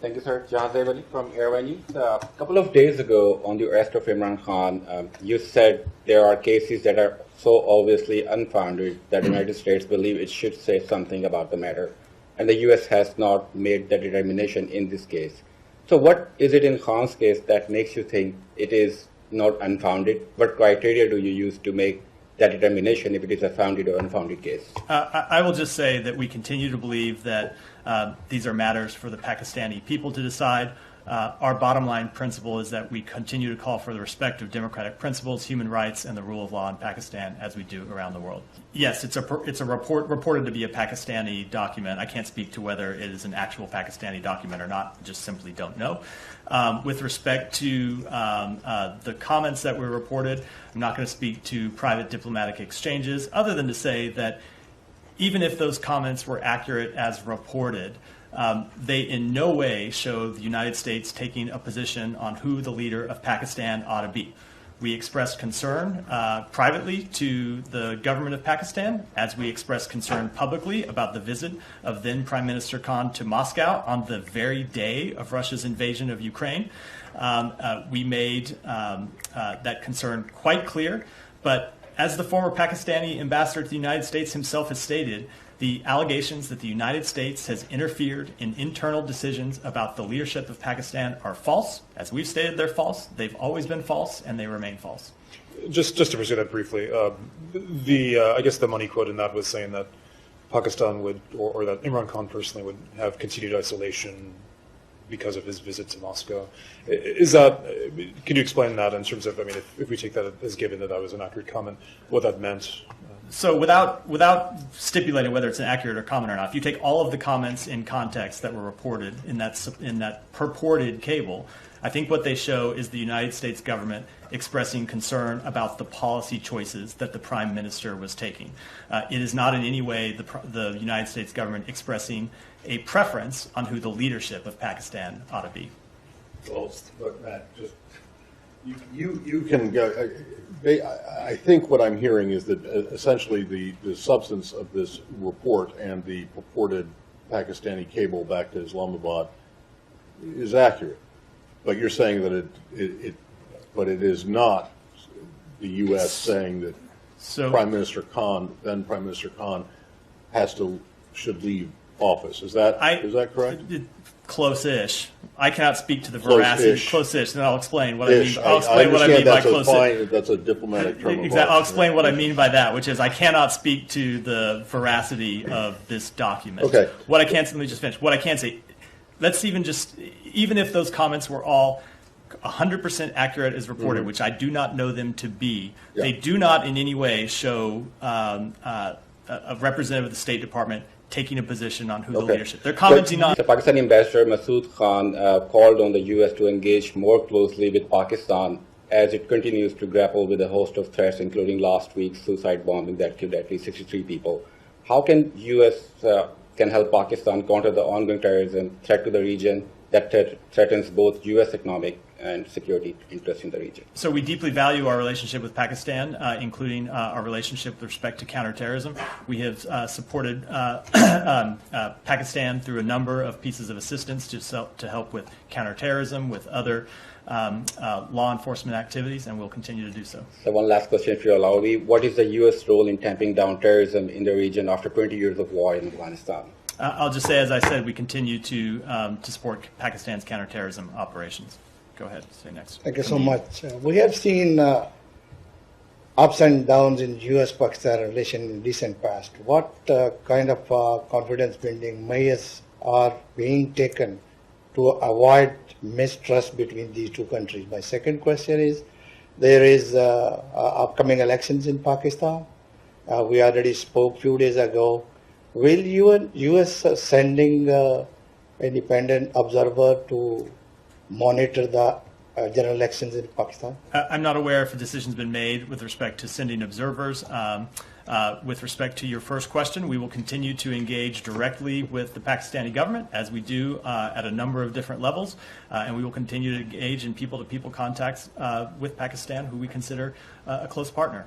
Thank you, sir. Jahanzaib Ali from ARY. A couple of days ago, on the arrest of Imran Khan, you said there are cases that are so obviously unfounded that the United States believe it should say something about the matter, and the U.S. has not made that determination in this case. So what is it in Khan's case that makes you think it is not unfounded? What criteria do you use to make that determination if it is a founded or unfounded case? I will just say that we continue to believe that these are matters for the Pakistani people to decide. Our bottom line principle is that we continue to call for the respect of democratic principles, human rights, and the rule of law in Pakistan, as we do around the world. Yes, it's a report reported to be a Pakistani document. I can't speak to whether it is an actual Pakistani document or not. Just simply don't know. With respect to the comments that were reported, I'm not going to speak to private diplomatic exchanges, other than to say that even if those comments were accurate as reported, they in no way show the United States taking a position on who the leader of Pakistan ought to be. We expressed concern privately to the government of Pakistan, as we expressed concern publicly about the visit of then Prime Minister Khan to Moscow on the very day of Russia's invasion of Ukraine. We made that concern quite clear, but as the former Pakistani ambassador to the United States himself has stated, the allegations that the United States has interfered in internal decisions about the leadership of Pakistan are false. As we've stated, they're false. They've always been false, and they remain false. Just to pursue that briefly, I guess the money quote in that was saying that Pakistan would, or that Imran Khan personally would have continued isolation because of his visit to Moscow. Is that, can you explain that in terms of, I mean, if we take that as given that that was an accurate comment, what that meant? So without stipulating whether it's an accurate or comment or not, if you take all of the comments in context that were reported in that purported cable, I think what they show is the United States government expressing concern about the policy choices that the Prime Minister was taking. It is not in any way the United States government expressing a preference on who the leadership of Pakistan ought to be. Well, look, Matt, just you can go. I think what I'm hearing is that essentially the substance of this report and the purported Pakistani cable back to Islamabad is accurate, but you're saying that but it is not the U.S. saying that Prime Minister Khan, then Prime Minister Khan, should leave office. Is that correct? Close-ish. I cannot speak to the veracity. Close-ish. And I'll explain what I mean. I'll explain what I mean by close-ish. That's a diplomatic term. Exactly. I'll explain what I mean by that, which is I cannot speak to the veracity of this document. Okay. What I can, let me just finish. What I can say, let's even if those comments were all 100% accurate as reported, which I do not know them to be, they do not in any way show a representative of the State Department taking a position on who the leadership. They're commenting on. The Pakistani ambassador Mathew Khan called on the U.S. to engage more closely with Pakistan as it continues to grapple with a host of threats, including last week's suicide bombing that killed at least 63 people. How can U.S. can help Pakistan counter the ongoing terrorism threat to the region that threatens both U.S. economic and security interests in the region? So we deeply value our relationship with Pakistan, including our relationship with respect to counterterrorism. We have supported Pakistan through a number of pieces of assistance to help with counterterrorism, with other law enforcement activities, and we'll continue to do so. So one last question, if you allow me. What is the U.S. role in tamping down terrorism in the region after 20 years of war in Afghanistan? I'll just say, as I said, we continue to support Pakistan's counterterrorism operations. Go ahead, say next. Thank you so much. We have seen ups and downs in U.S.-Pakistan relation in recent past. What kind of confidence-building measures are being taken to avoid mistrust between these two countries? My second question is, there is upcoming elections in Pakistan. We already spoke a few days ago. Will U.S. sending independent observer to monitor the general elections in Pakistan? I'm not aware if a decision's been made with respect to sending observers. With respect to your first question, we will continue to engage directly with the Pakistani government, as we do at a number of different levels, and we will continue to engage in people-to-people contacts with Pakistan, who we consider a close partner.